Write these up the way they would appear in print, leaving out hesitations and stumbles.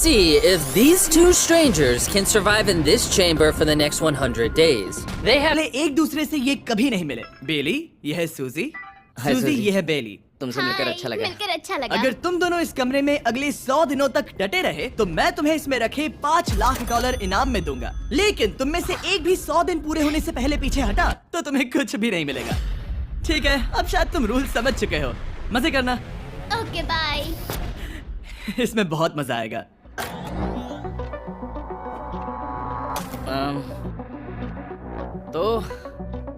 See if these two strangers can survive in this chamber for the next 100 days. They have पहले एक दूसरे से ये कभी नहीं मिले। बेली, ये है सूजी। हाय सूजी, सूजी। ये है बेली। तुमसे मिलकर अच्छा लगा। मिलकर अच्छा लगा। अगर तुम दोनों इस कमरे में अगले 100 दिनों तक डटे रहे तो मैं तुम्हें इसमें रखे $5 लाख इनाम में दूंगा। लेकिन तुम में से एक भी 100 दिन पूरे होने से पहले पीछे हटा तो तुम्हें कुछ भी नहीं मिलेगा। ठीक है, अब शायद तुम रूल समझ चुके हो। मजे करना। Okay bye. इसमें बहुत मजा आएगा। तो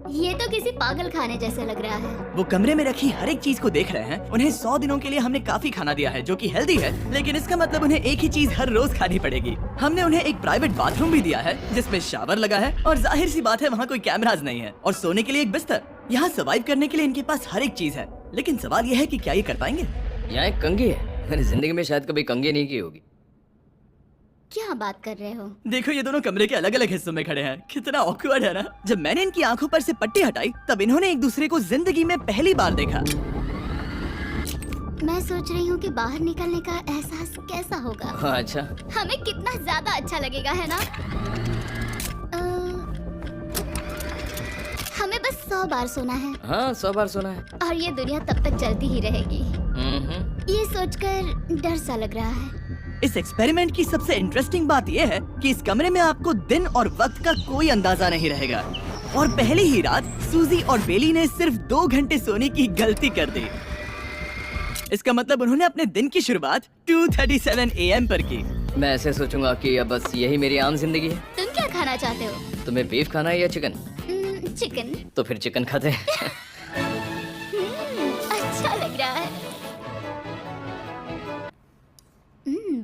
ये तो किसी पागल खाने जैसे लग रहा है। वो कमरे में रखी हर एक चीज को देख रहे हैं। उन्हें 100 दिनों के लिए हमने काफी खाना दिया है जो कि हेल्दी है, लेकिन इसका मतलब उन्हें एक ही चीज हर रोज खानी पड़ेगी। हमने उन्हें एक प्राइवेट बाथरूम भी दिया है जिसमें शावर लगा है और जाहिर सी बात है वहाँ कोई कैमराज नहीं है, और सोने के लिए एक बिस्तर। यहाँ सर्वाइव करने के लिए इनके पास हर एक चीज है, लेकिन सवाल यह है कि क्या ये कर पाएंगे। यहाँ एक कंघी है। मैंने जिंदगी में शायद कभी कंघी नहीं की होगी। क्या बात कर रहे हो? देखो ये दोनों कमरे के अलग अलग हिस्सों में खड़े हैं। कितना ऑकवर्ड है ना। जब मैंने इनकी आंखों पर से पट्टी हटाई तब इन्होंने एक दूसरे को जिंदगी में पहली बार देखा। मैं सोच रही हूँ कि बाहर निकलने का एहसास कैसा होगा। हाँ, अच्छा। हमें कितना ज्यादा अच्छा लगेगा, है ना? हमें बस 100 बार सोना है हाँ, 100 बार सोना है। और ये दुनिया तब तक चलती ही रहेगी। ये सोचकर डर सा लग रहा है। इस एक्सपेरिमेंट की सबसे इंटरेस्टिंग बात यह है कि इस कमरे में आपको दिन और वक्त का कोई अंदाजा नहीं रहेगा। और पहली ही रात सूजी और बेली ने सिर्फ 2 घंटे सोने की गलती कर दी। इसका मतलब उन्होंने अपने दिन की शुरुआत 2:37 AM पर की। मैं ऐसे सोचूंगा कि अब बस यही मेरी आम जिंदगी है। तुम क्या खाना चाहते हो? तुम्हें बीफ खाना है या चिकन? चिकन। तो फिर चिकन खाते हैं। अच्छा लग रहा है।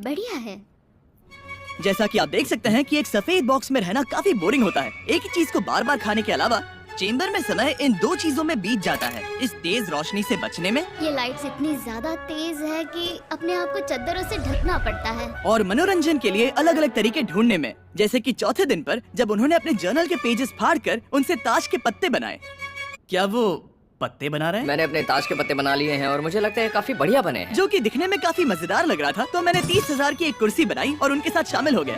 बढ़िया है। जैसा कि आप देख सकते हैं कि एक सफेद बॉक्स में रहना काफी बोरिंग होता है। एक ही चीज को बार बार खाने के अलावा चेंबर में समय इन 2 चीजों में बीत जाता है, इस तेज रोशनी से बचने में ये लाइट्स इतनी ज्यादा तेज है कि अपने आप को चद्दरों से ढकना पड़ता है, और मनोरंजन के लिए अलग अलग तरीके ढूंढने में। जैसे कि चौथे दिन पर जब उन्होंने अपने जर्नल के पेजेस फाड़कर उनसे ताश के पत्ते बनाए। क्या वो पत्ते बना रहे हैं? मैंने अपने ताश के पत्ते बना लिए हैं और मुझे लगता है काफी बढ़िया बने हैं। जो कि दिखने में काफी मजेदार लग रहा था, तो मैंने 30,000 की एक कुर्सी बनाई और उनके साथ शामिल हो गया।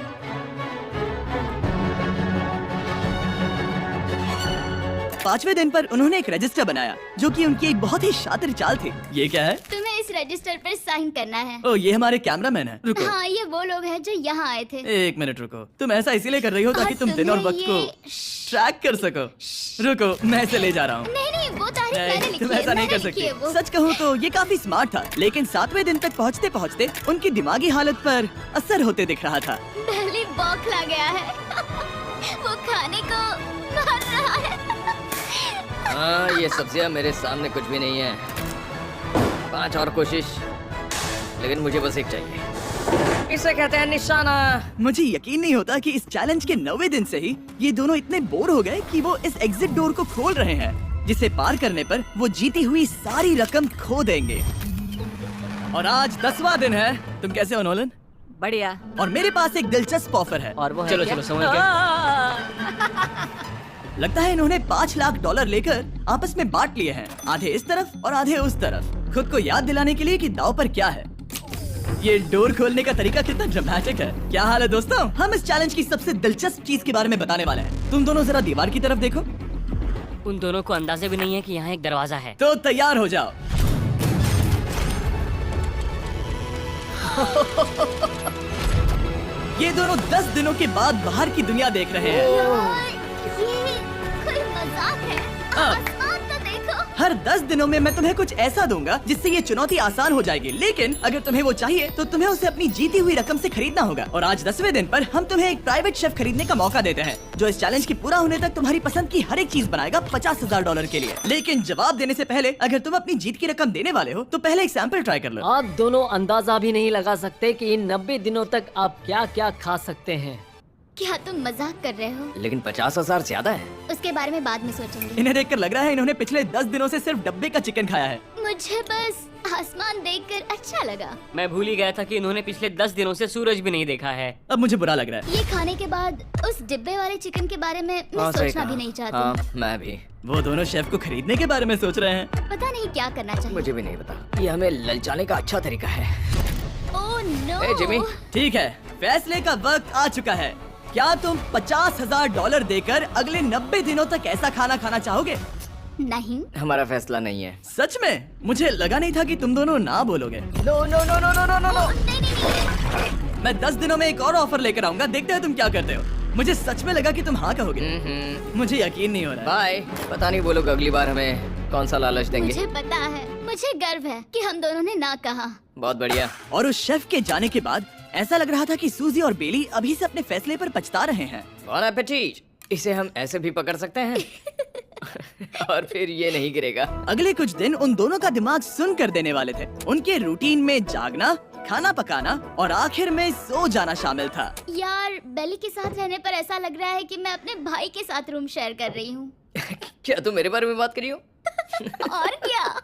5वें दिन पर उन्होंने एक रजिस्टर बनाया जो कि उनकी एक बहुत ही शातिर चाल थी। ये क्या है? तुम्हें इस रजिस्टर पर साइन करना है। ओ, ये हमारे कैमरामैन है। रुको। हाँ, ये वो लोग हैं जो यहाँ आए थे। 1 मिनट रुको। तुम ऐसा इसीलिए कर रही हो ताकि और तुम दिन और तुम्हें वक्त को ये- ट्रैक कर सको। रुको, मैं इसे ले जा रहा हूँ। नहीं, वो तारीफ मैंने नहीं, लिखी तुम है, ऐसा नहीं मैंने कर लिखी है सकती। वो। सच कहूँ तो ये काफी स्मार्ट था, लेकिन 7वें दिन तक पहुँचते पहुँचते उनकी दिमागी हालत पर असर होते दिख रहा था। पहली बौखला गया है। वो खाने को मार रहा है। हाँ, ये सब्जियां मेरे सामने कुछ भी नहीं है। 5 और कोशिश, लेकिन मुझे बस एक चाहिए। इसे कहते हैं निशाना। मुझे यकीन नहीं होता कि इस चैलेंज के 9वें दिन से ही ये दोनों इतने बोर हो गए कि वो इस एग्जिट डोर को खोल रहे हैं, जिसे पार करने पर वो जीती हुई सारी रकम खो देंगे। और आज 10वां दिन है। तुम कैसे हो नोलन? बढ़िया। और मेरे पास एक दिलचस्प ऑफर है। और वो है चलो क्या? चलो, समझ गए। लगता है इन्होंने $5 लाख लेकर आपस में बांट लिए हैं, आधे इस तरफ और आधे उस तरफ, खुद को याद दिलाने के लिए कि दाव पर क्या है। ये डोर खोलने का तरीका कितना ड्रामेटिक है। क्या हाल है दोस्तों? हम इस चैलेंज की सबसे दिलचस्प चीज के बारे में बताने वाले हैं। तुम दोनों जरा दीवार की तरफ देखो। उन दोनों को अंदाजा भी नहीं है कि यहाँ एक दरवाजा है। तो तैयार हो जाओ। ये दोनों 10 दिनों के बाद बाहर की दुनिया देख रहे हैं। यार, ये कोई मजाक है। आसमान तो देखो। हर 10 दिनों में मैं तुम्हें कुछ ऐसा दूंगा जिससे ये चुनौती आसान हो जाएगी, लेकिन अगर तुम्हें वो चाहिए तो तुम्हें उसे अपनी जीती हुई रकम से खरीदना होगा। और आज 10वें दिन पर हम तुम्हें एक प्राइवेट शेफ खरीदने का मौका देते हैं जो इस चैलेंज के पूरा होने तक तुम्हारी पसंद की हर एक चीज बनाएगा $50,000 के लिए। लेकिन जवाब देने से पहले अगर तुम अपनी जीत की रकम देने वाले हो तो पहले एक सैंपल ट्राई कर लो। आप दोनों अंदाजा भी नहीं लगा सकते कि इन 90 दिनों तक आप क्या क्या खा सकते हैं। क्या तुम मजाक कर रहे हो? लेकिन 50,000 ज्यादा है। उसके बारे में बाद में सोचेंगे। इन्हें देखकर लग रहा है इन्होंने पिछले 10 दिनों से सिर्फ डब्बे का चिकन खाया है। मुझे बस आसमान देखकर अच्छा लगा। मैं भूल ही गया था कि इन्होंने पिछले 10 दिनों से सूरज भी नहीं देखा है। अब मुझे बुरा लग रहा है। ये खाने के बाद उस डिब्बे वाले चिकन के बारे में मैं हाँ, सही सोचना कहा। भी नहीं चाहती। हाँ, मैं भी। वो दोनों शेफ को खरीदने के बारे में सोच रहे हैं। पता नहीं क्या करना चाहिए। मुझे भी नहीं पता। ये हमें ललचाने का अच्छा तरीका है। Oh no. ए जिमी, ठीक है, फैसले का वक्त आ चुका है। क्या तुम $50,000 देकर अगले 90 दिनों तक ऐसा खाना खाना चाहोगे? नहीं। हमारा फैसला नहीं है। सच में? मुझे लगा नहीं था कि तुम दोनों ना बोलोगे। No no no no no no no no. नहीं नहीं नहीं। मैं 10 दिनों में एक और ऑफर लेकर आऊंगा, देखते हैं तुम क्या करते हो। मुझे सच में लगा कि तुम हाँ कहोगे। मुझे यकीन नहीं हो रहा है। बाय। पता नहीं वो लोग अगली बार हमें कौन सा लालच देंगे। मुझे पता है, मुझे गर्व है कि हम दोनों ने ना कहा। बहुत बढ़िया। और उस शेफ के जाने के बाद ऐसा लग रहा था कि सूजी और बेली अभी से अपने फैसले पर पछता रहे हैं। बॉन एपेटीट। इसे हम ऐसे भी पकड़ सकते हैं और फिर ये नहीं गिरेगा। अगले कुछ दिन उन दोनों का दिमाग सुन कर देने वाले थे। उनके रूटीन में जागना, खाना पकाना और आखिर में सो जाना शामिल था। यार, बेली के साथ रहने पर ऐसा लग रहा है कि मैं अपने भाई के साथ रूम शेयर कर रही हूँ। क्या तुम मेरे बारे में बात करी हो? और क्या?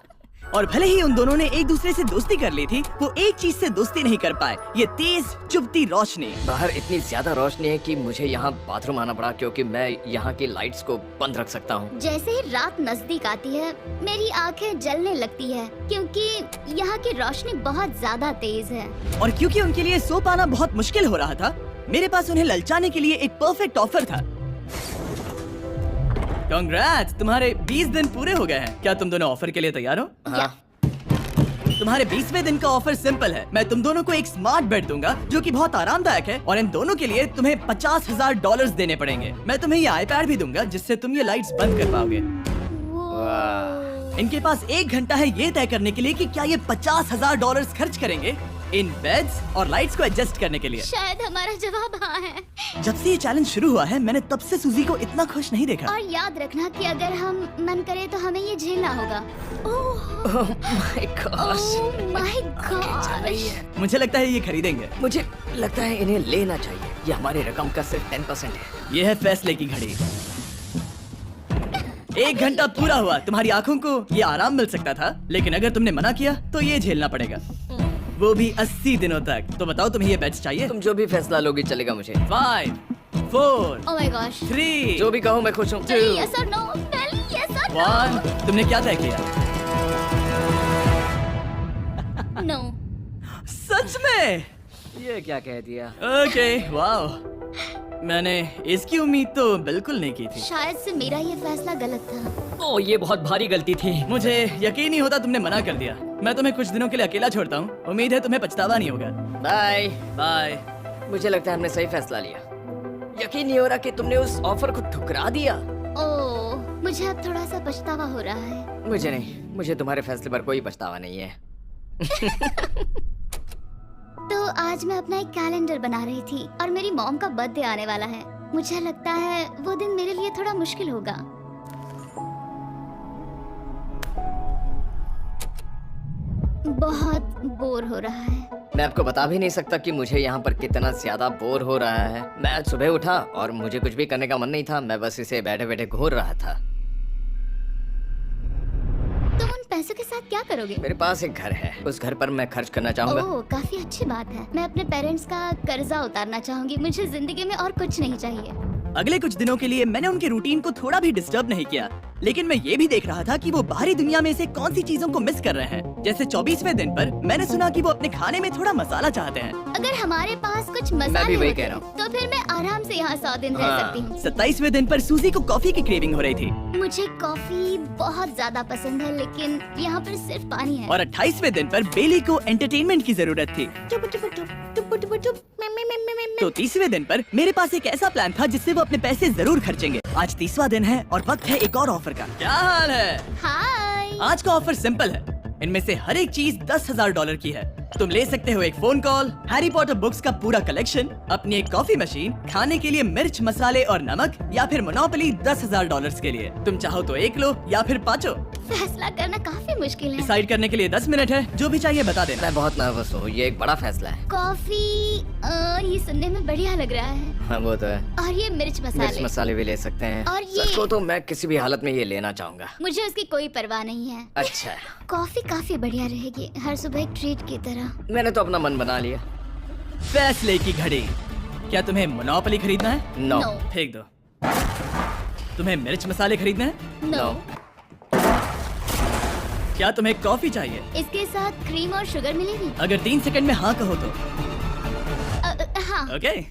और भले ही उन दोनों ने एक दूसरे से दोस्ती कर ली थी, वो एक चीज से दोस्ती नहीं कर पाए, ये तेज चुभती रोशनी। बाहर इतनी ज्यादा रोशनी है कि मुझे यहाँ बाथरूम आना पड़ा क्योंकि मैं यहाँ की लाइट्स को बंद रख सकता हूँ। जैसे ही रात नजदीक आती है, मेरी आंखें जलने लगती है क्योंकि यहाँ की रोशनी बहुत ज्यादा तेज है। और क्योंकि उनके लिए सो पाना बहुत मुश्किल हो रहा था, मेरे पास उन्हें ललचाने के लिए एक परफेक्ट ऑफर था। कांग्रेट्स, तुम्हारे 20 दिन पूरे हो गए हैं। क्या तुम दोनों ऑफर के लिए तैयार हो? हाँ। तुम्हारे 20वें दिन का ऑफर सिंपल है। मैं तुम दोनों को एक स्मार्ट बेड दूंगा जो कि बहुत आरामदायक है, और इन दोनों के लिए तुम्हें $50,000 देने पड़ेंगे। मैं तुम्हें ये आईपैड भी दूंगा जिससे तुम ये लाइट्स बंद कर पाओगे। इनके पास 1 घंटा है ये तय करने के लिए कि क्या ये $50,000 खर्च करेंगे इन बेड्स और लाइट्स को एडजस्ट करने के लिए। शायद हमारा जवाब हाँ है। जब से ये चैलेंज शुरू हुआ है, मैंने तब से सूजी को इतना खुश नहीं देखा। और याद रखना कि अगर हम मन करें तो हमें ये झेलना होगा। Oh my God. मुझे लगता है ये खरीदेंगे। मुझे लगता है इन्हें लेना चाहिए। ये हमारी रकम का सिर्फ 10% है। ये है फैसले की घड़ी। 1 घंटा पूरा हुआ, तुम्हारी आंखों को ये आराम मिल सकता था, लेकिन अगर तुमने मना किया तो ये झेलना पड़ेगा, वो भी 80 दिनों तक। तो बताओ, तुम्हें ये बेड्स चाहिए? तुम जो भी फैसला लोगी चलेगा मुझे। 5, 4, ओह माय गॉश। 3, जो भी कहो मैं खुश हूँ। यस और नो? बेली, यस और 1। तुमने क्या तय किया? नो? सच में? ये क्या कह दिया? Okay, wow. मैंने इसकी उम्मीद तो बिल्कुल नहीं की थी। शायद से मेरा ये फैसला गलत था। ओ, ये बहुत भारी गलती थी। मुझे यकीन नहीं होता तुमने मना कर दिया। मैं तुम्हें कुछ दिनों के लिए अकेला छोड़ता हूँ। उम्मीद है तुम्हें पछतावा नहीं होगा। बाय। बाय। मुझे लगता है हमने सही फैसला लिया। यकीन नहीं हो रहा कि तुमने उस ऑफर को ठुकरा दिया। ओह, मुझे अब थोड़ा सा पछतावा हो रहा है। मुझे नहीं, मुझे तुम्हारे फैसले पर कोई पछतावा नहीं है। तो आज मैं अपना एक कैलेंडर बना रही थी और मेरी मॉम का बर्थडे आने वाला है। मुझे लगता है वो दिन मेरे लिए थोड़ा मुश्किल होगा। बहुत बोर हो रहा है। मैं आपको बता भी नहीं सकता कि मुझे यहाँ पर कितना ज्यादा बोर हो रहा है। मैं आज सुबह उठा और मुझे कुछ भी करने का मन नहीं था। मैं बस इसे बैठे बैठे घूर रहा था। तुम उन पैसों के साथ क्या करोगे? मेरे पास एक घर है, उस घर पर मैं खर्च करना चाहूंगा। ओह, काफी अच्छी बात है। मैं अपने पेरेंट्स का कर्जा उतारना चाहूंगी। मुझे जिंदगी में और कुछ नहीं चाहिए। अगले कुछ दिनों के लिए मैंने उनके रूटीन को थोड़ा भी डिस्टर्ब नहीं किया, लेकिन मैं ये भी देख रहा था कि वो बाहरी दुनिया में से कौन सी चीजों को मिस कर रहे हैं। जैसे 24वें दिन पर मैंने सुना कि वो अपने खाने में थोड़ा मसाला चाहते हैं। अगर हमारे पास कुछ मैं भी मसाले वही होते कह रहा हूँ। तो फिर मैं आराम से यहाँ 100 दिन रह हाँ। सकती हूँ। 27वें दिन पर सूजी को कॉफी की क्रेविंग हो रही थी, मुझे कॉफी बहुत ज्यादा पसंद है, लेकिन यहाँ पर सिर्फ पानी है। और 28वें दिन पर बेली को एंटरटेनमेंट की जरूरत थी। टुप टुप टुप टुप टुप टुप मैं तो 30वें दिन पर मेरे पास एक ऐसा प्लान था जिससे वो अपने पैसे जरूर खर्चेंगे। आज 30वां दिन है और वक्त है एक और ऑफर का। क्या हाल है? हाय। आज का ऑफर सिंपल है। इनमें से हर एक चीज $10,000 की है। तुम ले सकते हो एक phone call, Harry Potter books का पूरा कलेक्शन, अपनी एक कॉफी मशीन, खाने के लिए मिर्च मसाले और नमक, या फिर मोनोपोली $10,000 के लिए। तुम चाहो तो एक लो या फिर पांचों। फैसला करना काफी मुश्किल है। डिसाइड करने के लिए 10 मिनट है। जो भी चाहिए बता देना। मैं बहुत नर्वस हूँ, ये एक बड़ा फैसला है। कॉफी, ये सुनने में बढ़िया लग रहा है। हाँ वो तो है। और ये मिर्च मिर्च मसाले, मसाले भी ले सकते हैं। और ये- सच को तो मैं किसी भी हालत में ये लेना चाहूंगा। मुझे उसकी कोई परवाह नहीं है। अच्छा, कॉफी काफी बढ़िया रहेगी, हर सुबह एक ट्रीट की तरह। मैंने तो अपना मन बना लिया। फैसले की घड़ी। क्या तुम्हें मोनोपोली खरीदना है? नो। No. फेंक दो। तुम्हें मिर्च मसाले खरीदना है? नो। क्या तुम्हें कॉफी चाहिए? इसके साथ क्रीम और शुगर मिलेगी? अगर 3 सेकंड में हाँ कहो तो। हाँ। ओके।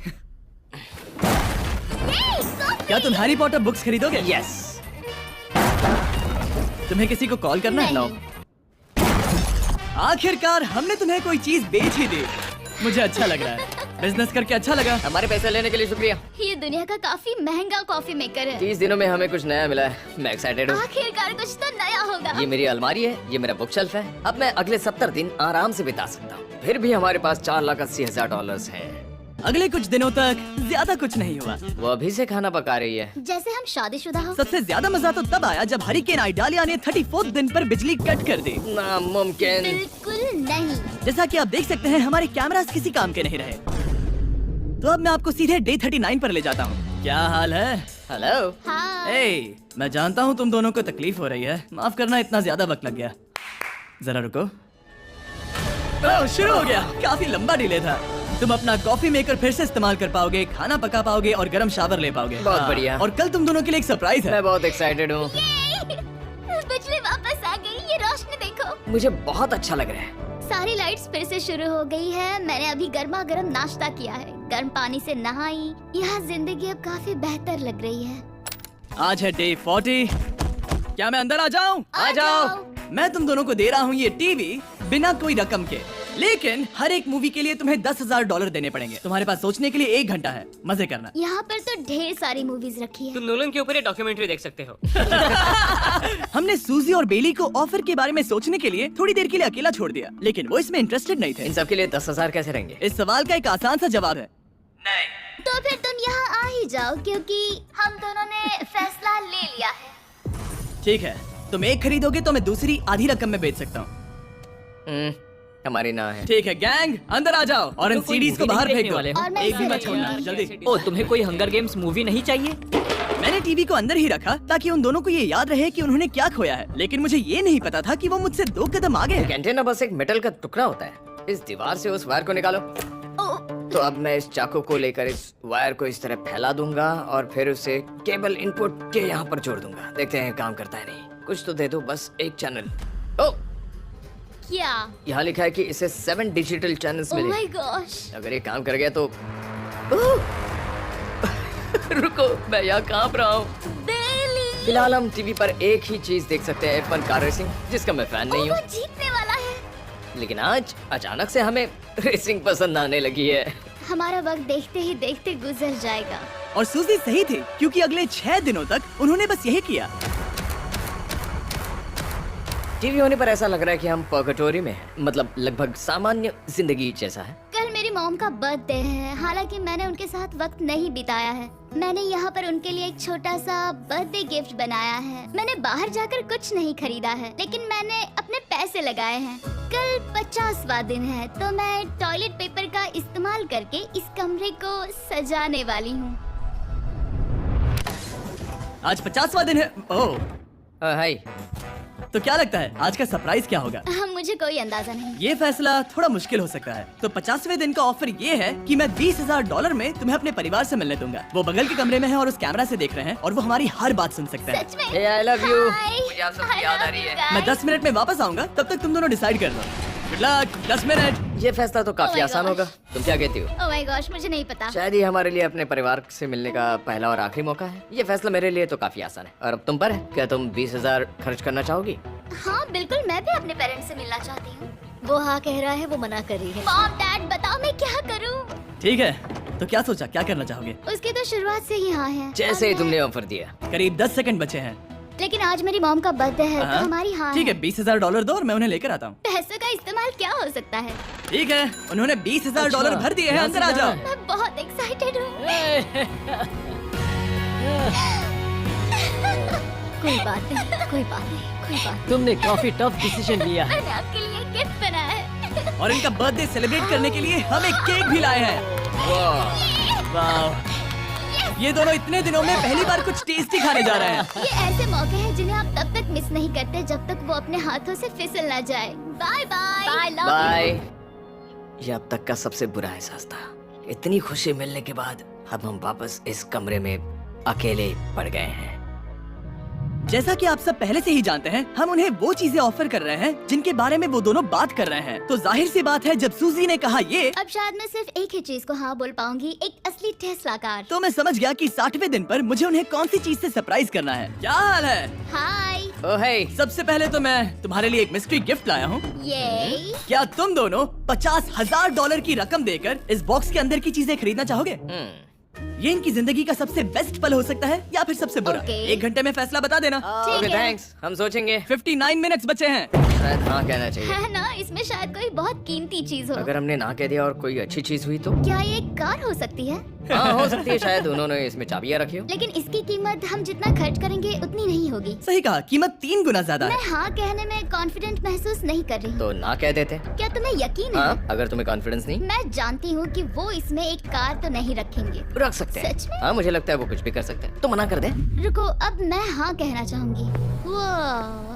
कॉफी! क्या तुम हैरी पॉटर बुक्स खरीदोगे? यस। तुम्हें किसी को कॉल करना है? नहीं। आखिरकार हमने तुम्हें कोई चीज बेच ही दी। मुझे अच्छा लग रहा है। बिजनेस करके अच्छा लगा। हमारे पैसे लेने के लिए शुक्रिया। ये दुनिया का काफी महंगा कॉफी मेकर है। 30 दिनों में हमें कुछ नया मिला है। मैं एक्साइटेड हूँ। आखिरकार कुछ तो नया होगा। ये मेरी अलमारी है, ये मेरा बुक शेल्फ है। अब मैं अगले 70 दिन आराम से बिता सकता हूँ। फिर भी हमारे पास $4,80,000 है। अगले कुछ दिनों तक ज्यादा कुछ नहीं हुआ। वो अभी से खाना पका रही है। जैसे हम शादीशुदा हो। सबसे ज्यादा मजा तो तब आया जब हरिकेन आइडालिया ने 34th दिन पर बिजली कट कर दी। नामुमकिन। बिल्कुल नहीं। जैसा कि आप देख सकते हैं हमारे कैमरास किसी काम के नहीं रहे। तो अब मैं आपको सीधे डे 39 पर ले जाता हूँ। क्या हाल है? हेलो। हाँ। ए, मैं जानता हूँ तुम दोनों को तकलीफ हो रही है। माफ करना इतना ज्यादा वक्त लग गया। जरा रुको। ओह, शुरू हो गया। काफी लंबा डिले था। तुम अपना कॉफी मेकर फिर से इस्तेमाल कर पाओगे, खाना पका पाओगे और गर्म शावर ले पाओगे। बहुत हाँ, बढ़िया। और कल तुम दोनों के लिए एक सरप्राइज है। मैं बहुत एक्साइटेड हूँ। बिजली वापस आ गई। ये रोशनी देखो। मुझे बहुत अच्छा लग रहा है। सारी लाइट्स फिर से शुरू हो गई है। मैंने अभी गर्मा गर्म नाश्ता किया है, गर्म पानी से नहाई। यहाँ जिंदगी अब काफी बेहतर लग रही है। आज है डे 40। क्या मैं अंदर आ जाऊं? आ जाओ। मैं तुम दोनों को दे रहा हूँ ये टीवी बिना कोई रकम के, लेकिन हर एक मूवी के लिए तुम्हें $10,000 देने पड़ेंगे। तुम्हारे पास सोचने के लिए 1 घंटा है। मजे करना। यहाँ पर तो ढेर सारी मूवीज रखी है। तुम नोलन के ऊपर ये डॉक्यूमेंट्री देख सकते हो। हमने सूजी और बेली को ऑफर के बारे में सोचने के लिए थोड़ी देर के लिए अकेला छोड़ दिया, लेकिन वो इसमें इंटरेस्टेड नहीं थे। इन सब के लिए 10,000 कैसे रहेंगे? इस सवाल का एक आसान सा जवाब है तो फिर तुम यहाँ आ ही जाओ, क्योंकि हम दोनों ने फैसला ले लिया है। ठीक है, तुम एक खरीदोगे तो मैं दूसरी आधी रकम में बेच सकता हूँ। हमारी ना है। ठीक है गैंग, अंदर आ जाओ और इन तो कोई सीडीज को movie बाहर नहीं फेंक देखने दो। वाले हो? और मैं एक भी इसे मत छोड़ना, यार, जल्दी। ओ, तुम्हें कोई हंगर गेम्स मूवी नहीं चाहिए? मैंने टीवी को अंदर ही रखा ताकि उन दोनों को ये याद रहे कि उन्होंने क्या खोया है, लेकिन मुझे ये नहीं पता था कि वो मुझसे 2 कदम आगे है। एंटेना बस एक मेटल का टुकड़ा होता है। इस दीवार से उस वायर को निकालो। तो अब मैं इस चाकू को लेकर इस वायर को इस तरह फैला दूंगा और फिर उसे केबल इनपुट के यहाँ पर जोड़ दूंगा। देखते हैं काम करता है नहीं। कुछ तो दे दो, बस एक चैनल। ओ, क्या? यहाँ लिखा है कि इसे 7 डिजिटल चैनल्स ओह मिले। My gosh. अगर ये काम कर गया तो रुको, मैं यहाँ कांप रहा हूँ। बेली। फिलहाल हम टीवी पर एक ही चीज देख सकते हैं, F1 कार रेसिंग, जिसका मैं फैन नहीं वो हूँ। जीतने वाला है। लेकिन आज अचानक से हमें रेसिंग पसंद आने लगी है। हमारा वक्त देखते ही देखते गुजर जाएगा। और सूजी सही थी, क्योंकि अगले 6 दिनों तक उन्होंने बस यही किया। टीवी होने पर ऐसा लग रहा है कि हम पर्गेटोरी में हैं, मतलब लगभग सामान्य जिंदगी जैसा है। कल मेरी मॉम का बर्थडे है, हालांकि मैंने उनके साथ वक्त नहीं बिताया है। मैंने यहाँ पर उनके लिए एक छोटा सा बर्थडे गिफ्ट बनाया है। मैंने बाहर जाकर कुछ नहीं खरीदा है, लेकिन मैंने अपने पैसे लगाए हैं। कल 50वां दिन है, तो मैं टॉयलेट पेपर का इस्तेमाल करके इस कमरे को सजाने वाली हूँ। आज 50वां दिन है। ओह, हाय। तो क्या लगता है आज का सरप्राइज क्या होगा? मुझे कोई अंदाजा नहीं। ये फैसला थोड़ा मुश्किल हो सकता है। तो 50वें दिन का ऑफर ये है कि मैं $20,000 में तुम्हें अपने परिवार से मिलने दूंगा। वो बगल के कमरे में है और उस कैमरा से देख रहे हैं और वो हमारी हर बात सुन सकते हैं। सच में? Hey, I love you. Hi. मुझे आप सबकी I याद आ love रही you है। guys. मैं 10 मिनट में वापस आऊंगा, तब तक तुम दोनों डिसाइड कर लो। Good luck. 10 मिनट। ये फैसला तो काफी Oh my आसान gosh. होगा। तुम क्या कहती हो? ओह माय गॉश, मुझे नहीं पता। शायद ये हमारे लिए अपने परिवार से मिलने का पहला और आखिरी मौका है। ये फैसला मेरे लिए तो काफी आसान है। और अब तुम पर है। क्या तुम 20,000 खर्च करना चाहोगी? हाँ बिल्कुल, मैं भी अपने पेरेंट्स से मिलना चाहती हूँ। वो हाँ कह रहा है, वो मना कर रही है। मॉम डैड बताओ मैं क्या करूँ? ठीक है, तो क्या सोचा, क्या करना चाहोगे? उसकी तो शुरुआत से ही हाँ है। जैसे ही और तुमने ऑफर दिया। करीब 10 सेकंड बचे हैं। लेकिन आज मेरी मॉम का बर्थडे है, तो हाँ। हमारी हाँ ठीक है, $20,000 दो और मैं उन्हें लेकर आता हूँ। पैसों का इस्तेमाल क्या हो सकता है? ठीक है, उन्होंने $20,000 अच्छा, भर दिए हैं। अंदर आ जाओ। मैं बहुत एक्साइटेड हूँ। कोई बात नहीं, कोई बात नहीं, कोई बात तुमने काफी टफ डिसीजन लिया है। मैंने आपके लिए गिफ्ट बनाया है। और इनका बर्थडे सेलिब्रेट करने के लिए हम एक केक भी लाए हैं। वाह, ये दोनों इतने दिनों में पहली बार कुछ टेस्टी खाने जा रहे हैं। ये ऐसे मौके हैं जिन्हें आप तब तक मिस नहीं करते जब तक वो अपने हाथों से फिसल ना जाए। Bye bye. Bye love bye. ये अब तक का सबसे बुरा एहसास था। इतनी खुशी मिलने के बाद अब हम वापस इस कमरे में अकेले पड़ गए हैं। जैसा कि आप सब पहले से ही जानते हैं, हम उन्हें वो चीजें ऑफर कर रहे हैं जिनके बारे में वो दोनों बात कर रहे हैं। तो जाहिर सी बात है, जब सूजी ने कहा ये, अब शायद मैं सिर्फ एक ही चीज को हाँ बोल पाऊंगी, एक असली टेस्ला कार। तो मैं समझ गया कि 60वें दिन पर मुझे उन्हें कौन सी चीज से सरप्राइज करना है। क्या हाल है? हाय। ओ हे, सबसे पहले तो मैं तुम्हारे लिए एक मिस्ट्री गिफ्ट लाया हूँ। ये क्या तुम दोनों $50,000 की रकम देकर इस बॉक्स के अंदर की चीजें खरीदना चाहोगे? ये इनकी जिंदगी का सबसे बेस्ट पल हो सकता है या फिर सबसे बुरा। Okay. 1 घंटे में फैसला बता देना। ठीक ओके है। थैंक्स, हम सोचेंगे। 59 मिनट्स बचे हैं। शायद हाँ कहना चाहिए। है ना, इसमें शायद कोई बहुत कीमती चीज हो। अगर हमने ना कह दिया और कोई अच्छी चीज हुई तो? क्या ये एक कार हो सकती है? हाँ हो सकती है, शायद उन्होंने इसमें चाबियां रखी हो। लेकिन इसकी कीमत हम जितना खर्च करेंगे उतनी नहीं होगी। सही कहा, कीमत 3 गुना ज्यादा मैं है। हाँ कहने में कॉन्फिडेंट महसूस नहीं कर रही। तो ना कह देते। क्या तुम्हें यकीन है? हाँ, अगर तुम्हें कॉन्फिडेंस नहीं, मैं जानती हूँ कि वो इसमें एक कार तो नहीं रखेंगे। रख सकते हैं। सच में? हाँ मुझे लगता है वो कुछ भी कर सकते हैं। तो मना कर दे। रुको, अब मैं हाँ कहना चाहूंगी। वाह,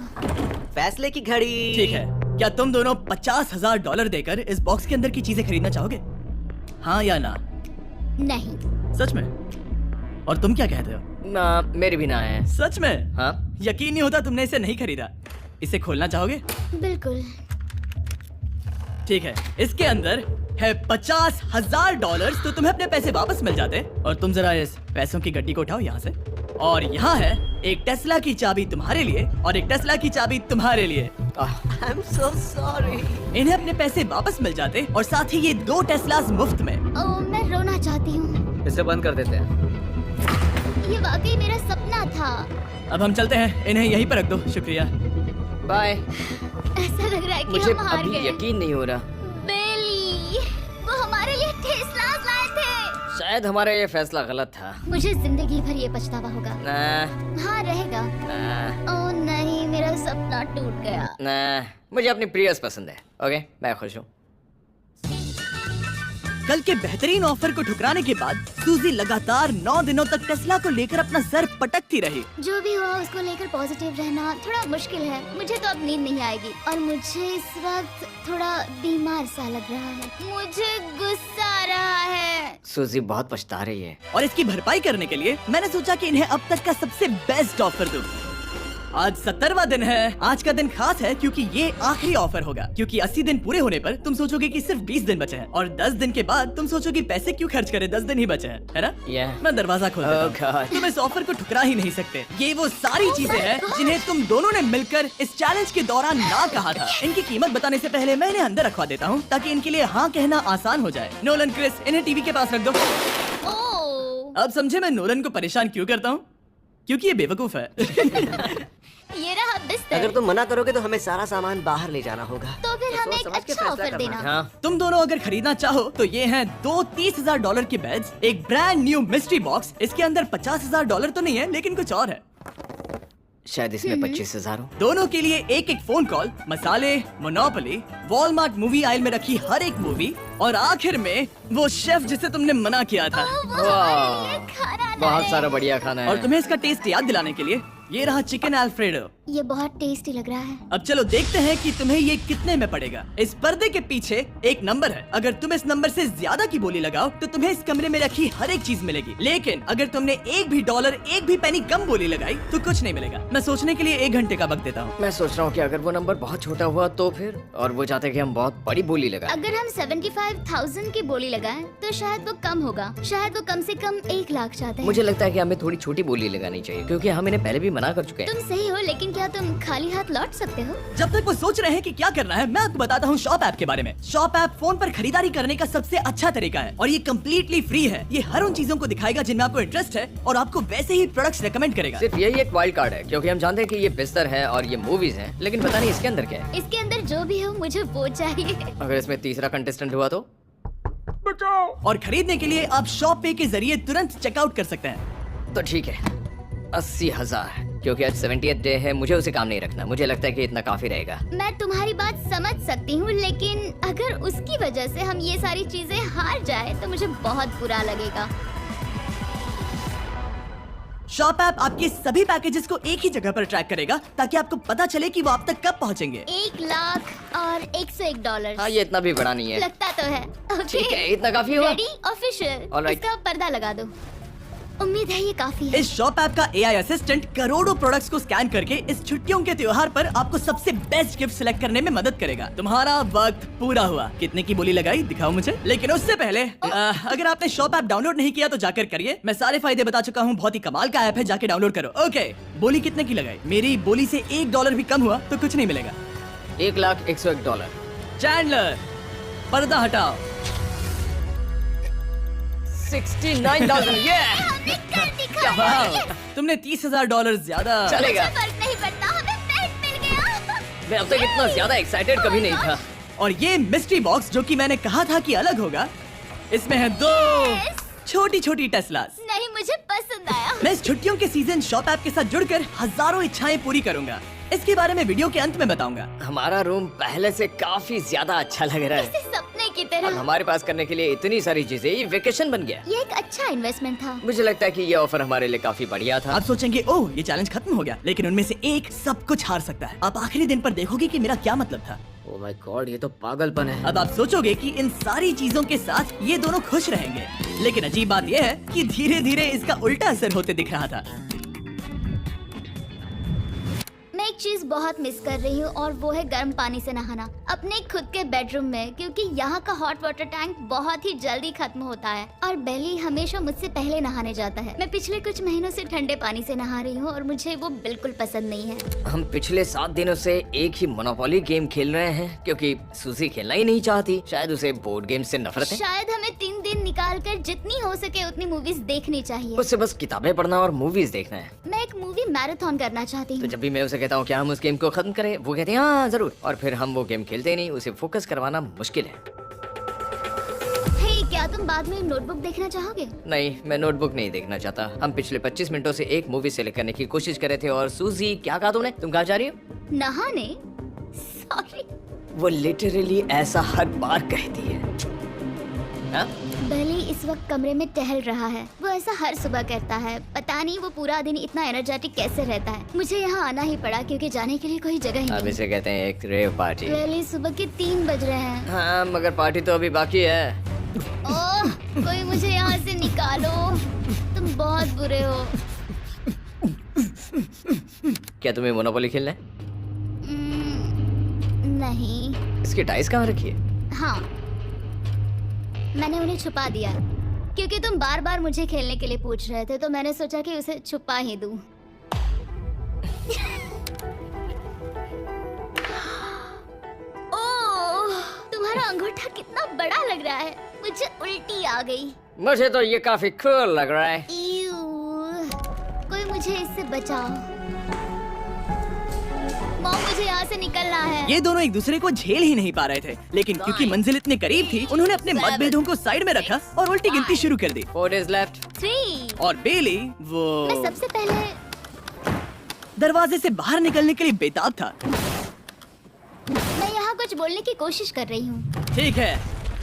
फैसले की घड़ी। ठीक है, क्या तुम दोनों $50,000 देकर इस बॉक्स के अंदर की चीजें खरीदना चाहोगे? हाँ या ना? नहीं। सच में? और तुम क्या कहते हो? ना, मेरी भी ना है। सच में? हाँ यकीन नहीं होता तुमने इसे नहीं खरीदा। इसे खोलना चाहोगे? बिल्कुल। ठीक है, इसके अंदर है $50,000, तो तुम्हें अपने पैसे वापस मिल जाते। और तुम जरा इस पैसों की गड्डी को उठाओ यहाँ से। और यहाँ है एक टेस्ला की चाबी तुम्हारे लिए और एक टेस्ला की चाबी तुम्हारे लिए। I am so sorry. इन्हें अपने पैसे वापस मिल जाते और साथ ही ये 2 टेस्लास मुफ्त में। ओह, मैं रोना चाहती हूँ। इसे बंद कर देते हैं। ये वाकई मेरा सपना था। अब हम चलते हैं, इन्हें यहीं पर रख दो। शुक्रिया। बाय। ऐसा लग रहा है कि मुझे हम हार अभी गए। यकीन नहीं हो रहा। बेली, वो हमारे लिए टेस्लास लाए थे। शायद हमारा ये फैसला गलत था। मुझे जिंदगी भर ये पछतावा होगा। ना, हाँ रहेगा। ना, ओह नहीं, मेरा सपना टूट गया। ना, मुझे अपनी प्रियस पसंद है। ओके, मैं खुश हूँ। कल के बेहतरीन ऑफर को ठुकराने के बाद सूजी लगातार 9 दिनों तक टेस्ला को लेकर अपना सर पटकती रही। जो भी हुआ उसको लेकर पॉजिटिव रहना थोड़ा मुश्किल है। मुझे तो अब नींद नहीं आएगी और मुझे इस वक्त थोड़ा बीमार सा लग रहा है। मुझे गुस्सा आ रहा है। सूजी बहुत पछता रही है। और इसकी भरपाई करने के लिए मैंने सोचा कि इन्हें अब तक का सबसे बेस्ट ऑफर दूं। आज 70वां दिन है। आज का दिन खास है क्योंकि ये आखिरी ऑफर होगा। क्योंकि 80 दिन पूरे होने पर तुम सोचोगे कि सिर्फ 20 दिन बचे हैं और 10 दिन के बाद तुम सोचोगे पैसे क्यों खर्च करें, 10 दिन ही बचे हैं, है ना? Yeah. मैं दरवाजा खोल देता Oh God. हूं। तुम इस ऑफर को ठुकरा ही नहीं सकते। ये वो सारी चीजें हैं जिन्हें तुम दोनों ने मिलकर इस चैलेंज के दौरान ना कहा था। इनकी कीमत बताने से पहले मैं इन्हें अंदर रखवा देता हूँ ताकि इनके लिए हाँ कहना आसान हो जाए। नोलन, क्रिस, इन्हें टीवी के पास रख दो। ओह, अब समझे मैं नोलन को परेशान क्यों करता हूँ? क्योंकि ये बेवकूफ है। ये रहा बिस्तर। अगर तुम मना करोगे तो हमें सारा सामान बाहर ले जाना होगा। तो फिर हमें एक समझ के अच्छा फैसला ऑफर करना। देना। हाँ, तुम दोनों अगर खरीदना चाहो तो ये हैं 2 $30,000 के बेड्स, एक ब्रांड न्यू मिस्ट्री बॉक्स। इसके अंदर $50,000 तो नहीं है लेकिन कुछ और है। शायद इसमें 25,000 हो। दोनों के लिए एक एक फोन कॉल, मसाले, मोनोपोली, वॉलमार्ट मूवी आयल में रखी हर एक मूवी और आखिर में वो शेफ जिसे तुमने मना किया था। वो हमारे लिए खाना बहुत लाए। सारा बढ़िया खाना है। और तुम्हें इसका टेस्ट याद दिलाने के लिए ये रहा चिकन अल्फ्रेडो। ये बहुत टेस्टी लग रहा है। अब चलो देखते हैं कि तुम्हें ये कितने में पड़ेगा। इस पर्दे के पीछे एक नंबर है। अगर तुम इस नंबर से ज्यादा की बोली लगाओ तो तुम्हें इस कमरे में रखी हर एक चीज मिलेगी। लेकिन अगर तुमने एक भी डॉलर, एक भी पेनी कम बोली लगाई तो कुछ नहीं मिलेगा। मैं सोचने के लिए 1 घंटे का वक्त देता हूँ। मैं सोच रहा हूँ कि अगर वो नंबर बहुत छोटा हुआ तो फिर, और वो चाहते हैं कि हम बहुत बड़ी बोली लगाएं। अगर हम 75,000 की बोली लगाएं तो शायद वो कम होगा। शायद वो कम से कम 1 लाख चाहते हैं। मुझे लगता है कि हमें थोड़ी छोटी बोली लगानी चाहिए क्योंकि हम इन्हें पहले भी मना कर चुके हैं। तुम सही हो, लेकिन क्या तुम खाली हाथ लौट सकते हो? जब तक वो सोच रहे हैं कि क्या करना है, मैं आपको बताता हूँ शॉप ऐप के बारे में। शॉप ऐप फोन पर खरीदारी करने का सबसे अच्छा तरीका है और ये कम्प्लीटली फ्री है। ये हर उन चीजों को दिखाएगा जिनमें आपको इंटरेस्ट है और आपको वैसे ही प्रोडक्ट्स रेकमेंड करेगा। सिर्फ यही एक वाइल्ड कार्ड है क्योंकि हम जानते हैं कि ये बिस्तर है और ये मूवीज हैं, लेकिन पता नहीं इसके अंदर क्या है। इसके अंदर जो भी हो मुझे वो चाहिए। अगर इसमें तीसरा कंटेस्टेंट हुआ तो? और खरीदने के लिए आप शॉप पे के जरिए तुरंत चेकआउट कर सकते हैं। तो ठीक है, 80,000, क्योंकि आज 70th डे है। मुझे उसे काम नहीं रखना। मुझे लगता है कि इतना काफी रहेगा। मैं तुम्हारी बात समझ सकती हूँ, लेकिन अगर उसकी वजह से हम ये सारी चीजें हार जाए तो मुझे बहुत बुरा लगेगा। शॉप ऐप आपके सभी पैकेजेस को एक ही जगह पर ट्रैक करेगा ताकि आपको पता चले कि वो आप तक कब पहुंचेंगे। 1 लाख और $101। हाँ, ये इतना भी बड़ा नहीं है। लगता तो है। ठीक है, इतना काफी हुआ। Ready, official. Alright. इसका पर्दा लगा दो। उम्मीद है ये काफी है। इस शॉप ऐप का AI असिस्टेंट करोड़ों प्रोडक्ट्स को स्कैन करके इस छुट्टियों के त्योहार पर आपको सबसे बेस्ट गिफ्ट सिलेक्ट करने में मदद करेगा। तुम्हारा वक्त पूरा हुआ। कितने की बोली लगाई दिखाओ मुझे। लेकिन उससे पहले अगर आपने शॉप ऐप डाउनलोड नहीं किया तो जाकर करिए। मैं सारे फायदे बता चुका हूँ। बहुत ही कमाल का ऐप है, जाके डाउनलोड करो। ओके, बोली कितने की लगाई? मेरी बोली से $1 भी कम हुआ तो कुछ नहीं मिलेगा। $1,101। चैंडलर, पर्दा हटाओ। 69,000। ये हमने कर दिखाया। वाह, तुमने $30,000 ज्यादा। चलेगा। फर्क नहीं पड़ता, हमें पेट मिल गया। मैं अब तक इतना ज्यादा एक्साइटेड कभी नहीं था। और ये मिस्ट्री बॉक्स जो कि मैंने कहा था कि अलग होगा, इसमें है 2 छोटी छोटी टेस्लास। नहीं, मुझे पसंद आया। मैं इस छुट्टियों के सीजन शॉप ऐप के साथ जुड़कर हजारों इच्छाएं पूरी करूंगा। इसके बारे में वीडियो के अंत में बताऊंगा। हमारा रूम पहले से काफी ज्यादा अच्छा लग रहा है। इसे सपने की अब तरह। हमारे पास करने के लिए इतनी सारी चीजें, ये वेकेशन बन गया। ये एक अच्छा इन्वेस्टमेंट था। मुझे लगता है कि ये ऑफर हमारे लिए काफी बढ़िया था। आप सोचेंगे ओह ये चैलेंज खत्म हो गया, लेकिन उनमें से एक सब कुछ हार सकता है। आप आखिरी दिन पर देखोगे कि मेरा क्या मतलब था। ओह माय गॉड, ये तो पागलपन है। अब आप सोचोगे कि इन सारी चीजों के साथ ये दोनों खुश रहेंगे, लेकिन अजीब बात यह है कि धीरे धीरे इसका उल्टा असर होते दिख रहा था। मैं एक चीज बहुत मिस कर रही हूँ और वो है गर्म पानी से नहाना अपने खुद के बेडरूम में, क्योंकि यहाँ का हॉट वाटर टैंक बहुत ही जल्दी खत्म होता है और बेली हमेशा मुझसे पहले नहाने जाता है। मैं पिछले कुछ महीनों से ठंडे पानी से नहा रही हूँ और मुझे वो बिल्कुल पसंद नहीं है। हम पिछले 7 दिनों से एक ही मोनोपोली गेम खेल रहे हैं क्योंकि सूजी खेलना ही नहीं चाहती। शायद उसे बोर्ड गेम से नफरत है। शायद हमें 3 दिन निकाल कर जितनी हो सके उतनी मूवीज देखनी चाहिए। उससे बस किताबें पढ़ना और मूवीज देखना है। मैं एक मूवी मैराथन करना चाहती तो हूँ। जब भी मैं उसे कहता हूँ क्या हम उस गेम को खत्म करें, वो कहते हैं हाँ जरूर, और फिर हम वो गेम खेलते ही नहीं। उसे फोकस करवाना मुश्किल है। हे, क्या तुम बाद में नोटबुक देखना चाहोगे? नहीं, मैं नोटबुक नहीं देखना चाहता। हम पिछले 25 मिनटों से एक मूवी सेलेक्ट करने की कोशिश कर रहे थे। और सूजी, क्या कहा तुमने? तुम कहाँ जा रही हो? नहाने? सॉरी। वो लिटरली ऐसा हर बार कहती है। हाँ? बेली इस वक्त कमरे में टहल रहा है। वो ऐसा हर सुबह करता है। पता नहीं वो पूरा दिन इतना एनर्जेटिक कैसे रहता है। मुझे यहाँ आना ही पड़ा क्योंकि जाने के लिए कोई जगह ही अब नहीं। इसे कहते हैं एक रेव पार्टी। बेली, सुबह के 3 बज रहे हैं। हाँ, मगर पार्टी तो अभी बाकी है। ओह, कोई मुझे यहाँ से निकालो। तुम बहुत बुरे हो। क्या तुम्हें मोनोपोली खेलना है? नहीं। इसकी डाइस कहाँ रखी है? हाँ, मैंने उन्हें छुपा दिया क्योंकि तुम बार बार मुझे खेलने के लिए पूछ रहे थे, तो मैंने सोचा कि उसे छुपा ही दूं। ओह, तुम्हारा अंगूठा कितना बड़ा लग रहा है। मुझे उल्टी आ गई। मुझे तो ये काफी कूल लग रहा है। ईऊ, कोई मुझे इससे बचाओ। मॉम, मुझे यहाँ से निकलना है। ये दोनों एक दूसरे को झेल ही नहीं पा रहे थे, लेकिन क्योंकि मंजिल इतनी करीब थी, उन्होंने अपने मतभेदों को साइड में रखा और उल्टी गिनती शुरू कर दी। 4 days left। 3। और बेली वो मैं सबसे पहले दरवाजे से बाहर निकलने के लिए बेताब था। मैं यहाँ कुछ बोलने की कोशिश कर रही हूँ। ठीक है,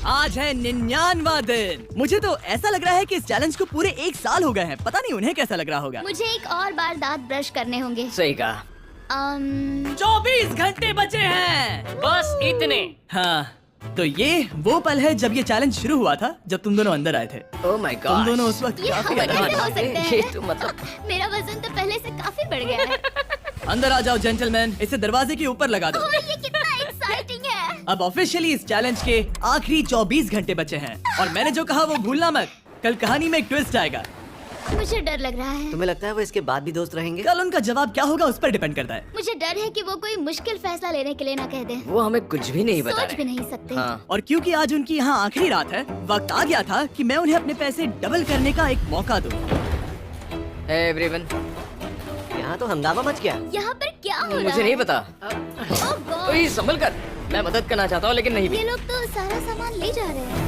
आज है 99वां दिन। मुझे तो ऐसा लग रहा है कि इस चैलेंज को पूरे 1 साल हो गए हैं। पता नहीं उन्हें कैसा लग रहा होगा। मुझे एक और बार दांत ब्रश करने होंगे। सही कहा। 24 घंटे बचे हैं। बस इतने। हाँ, तो ये वो पल है जब ये चैलेंज शुरू हुआ था, जब तुम दोनों अंदर आए थे। ओह माय तुम गॉड। दोनों उस वक्त ये काफी हम कैसे advanced हो थे। सकते ये हैं? तो मतलब मेरा वजन तो पहले से काफी बढ़ गया है। अंदर आ जाओ जेंटलमैन, इसे दरवाजे के ऊपर लगा दो। ओह, ये कितना एक्साइटिंग है। अब ऑफिशियली इस चैलेंज के आखिरी 24 घंटे बचे हैं, और मैंने जो कहा वो भूलना मत। कल कहानी में एक ट्विस्ट आएगा। मुझे डर लग रहा है। तुम्हें लगता है वो इसके बाद भी दोस्त रहेंगे? कल उनका जवाब क्या होगा उस पर डिपेंड करता है। मुझे डर है कि वो कोई मुश्किल फैसला लेने के लिए ना कह दे। वो हमें कुछ भी नहीं बता सोच भी रहे। नहीं सकते। हाँ। और क्योंकि आज उनकी यहाँ आखिरी रात है, वक्त आ गया था कि मैं उन्हें अपने पैसे डबल करने का एक मौका दूं। Hey everyone। यहाँ तो हंगामा मच गया। यहाँ पर क्या हो रहा मुझे है? नहीं पता। ओह गॉड, ओए संभल कर, मैं मदद करना चाहता हूँ लेकिन नहीं भी। ये लोग तो सारा सामान ले जा रहे हैं।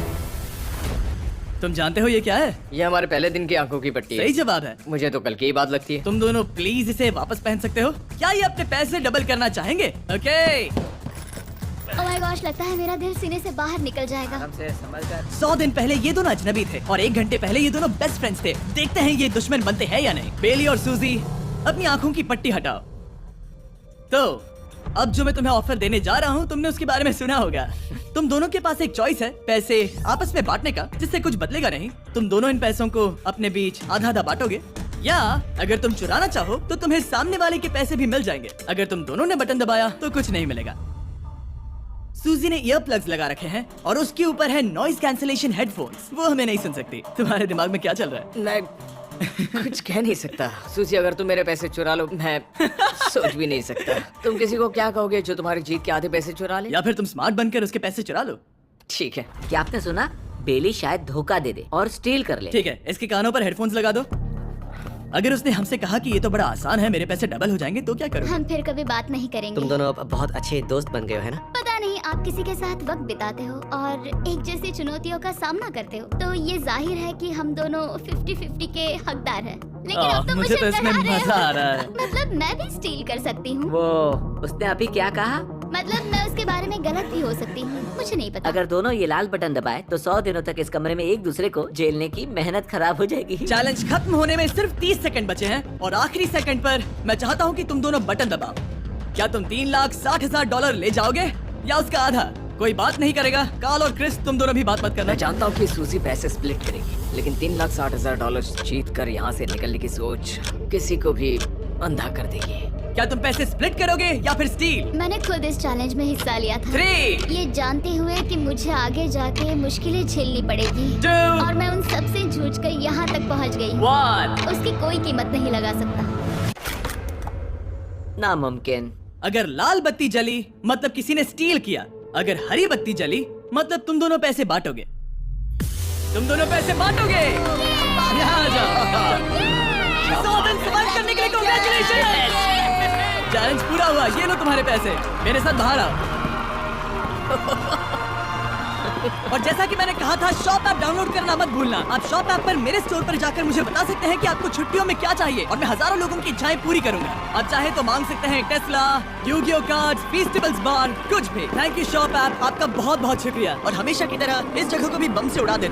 तुम जानते हो ये क्या है? ये हमारे पहले दिन की आंखों की पट्टी सही है। जवाब है। मुझे तो कल की ही बात लगती है। तुम दोनों प्लीज इसे वापस पहन सकते हो? क्या ये अपने पैसे डबल करना चाहेंगे? ओके। ओह माय गॉश, लगता है मेरा दिल सीने से बाहर निकल जाएगा। हमसे संभल कर। 100 दिन पहले ये दोनों अजनबी थे और 1 घंटे पहले ये दोनों बेस्ट फ्रेंड्स थे। देखते हैं ये दुश्मन बनते हैं या नहीं। बेली और सूजी, अपनी आंखों की पट्टी हटाओ। तो अब जो मैं तुम्हें ऑफर देने जा रहा हूँ तुमने उसके बारे में सुना होगा। तुम दोनों के पास एक चॉइस है पैसे आपस में बांटने का, जिससे कुछ बदलेगा नहीं। तुम दोनों इन पैसों को अपने बीच आधा आधा बांटोगे, या अगर तुम चुराना चाहो तो तुम्हें सामने वाले के पैसे भी मिल जाएंगे। अगर तुम दोनों ने बटन दबाया तो कुछ नहीं मिलेगा। सूजी ने ईयर प्लग्स लगा रखे हैं और उसके ऊपर है नॉइज कैंसलेशन हेडफोन्स। वो हमें नहीं सुन सकती। तुम्हारे दिमाग में क्या चल रहा है? मैं कुछ कह नहीं सकता। सूजी, अगर तुम मेरे पैसे चुरा लो, मैं सोच भी नहीं सकता। तुम किसी को क्या कहोगे जो तुम्हारी जीत के आधे पैसे चुरा ले? या फिर तुम स्मार्ट बनकर उसके पैसे चुरा लो। ठीक है। क्या आपने सुना? बेली शायद धोखा दे दे और स्टील कर ले। ठीक है, इसके कानों पर हेडफोन्स लगा दो। अगर उसने हमसे कहा कि ये तो बड़ा आसान है, मेरे पैसे डबल हो जाएंगे, तो क्या करोगे? हम फिर कभी बात नहीं करेंगे। तुम दोनों अब बहुत अच्छे दोस्त बन गए हो, है ना? पता नहीं, आप किसी के साथ वक्त बिताते हो और एक जैसी चुनौतियों का सामना करते हो, तो ये जाहिर है कि हम दोनों 50-50 के हकदार हैं। लेकिन अब तो मुझे तो इसमें डरा रहे मजा हो। आ रहा है। मतलब मैं भी स्टील कर सकती हूँ। वो उसने अभी क्या कहा? मतलब मैं उसके बारे में गलत भी हो सकती हूँ, मुझे नहीं पता। अगर दोनों ये लाल बटन दबाए तो 100 दिनों तक इस कमरे में एक दूसरे को झेलने की मेहनत खराब हो जाएगी। चैलेंज खत्म होने में सिर्फ 30 सेकंड बचे हैं और आखिरी सेकंड पर मैं चाहता हूँ कि तुम दोनों बटन दबाओ। क्या तुम $3,60,000 ले जाओगे या उसका आधा? कोई बात नहीं करेगा। कार्ल और क्रिस, तुम दोनों भी बात मत करना। मैं जानता हूँ कि सूजी पैसे स्प्लिट करेगी, लेकिन $3,60,000 जीत कर यहाँ से निकलने की सोच किसी को भी अंधा कर देगी। क्या तुम पैसे स्प्लिट करोगे या फिर स्टील? मैंने खुद इस चैलेंज में हिस्सा लिया था, 3, ये जानते हुए कि मुझे आगे जाके मुश्किलें झेलनी पड़ेगी 2, और मैं उन सब से जूझकर यहाँ तक पहुँच गई। 1। उसकी कोई कीमत नहीं लगा सकता। नामुमकिन। अगर लाल बत्ती जली मतलब किसी ने स्टील किया, अगर हरी बत्ती जली मतलब तुम दोनों पैसे बांटोगे। तुम दोनों पैसे बांटोगे। यहाँ आ जाओ। 100 दिन सर्वाइव करने के लिए कांग्रेचुलेशन। चैलेंज पूरा हुआ। ये लो तुम्हारे पैसे, मेरे साथ बाहर आओ। और जैसा कि मैंने कहा था, शॉप ऐप डाउनलोड करना मत भूलना। आप शॉप ऐप पर मेरे स्टोर पर जाकर मुझे बता सकते हैं कि आपको छुट्टियों में क्या चाहिए और मैं हजारों लोगों की इच्छाएं पूरी करूंगा। आप चाहे तो मांग सकते हैं टेस्ला, यूगियो कार्ड्स, फेस्टिवल्स बार, कुछ भी। थैंक यू शॉप ऐप, आपका बहुत बहुत शुक्रिया। और हमेशा की तरह इस जगह को भी बम से उड़ा देना।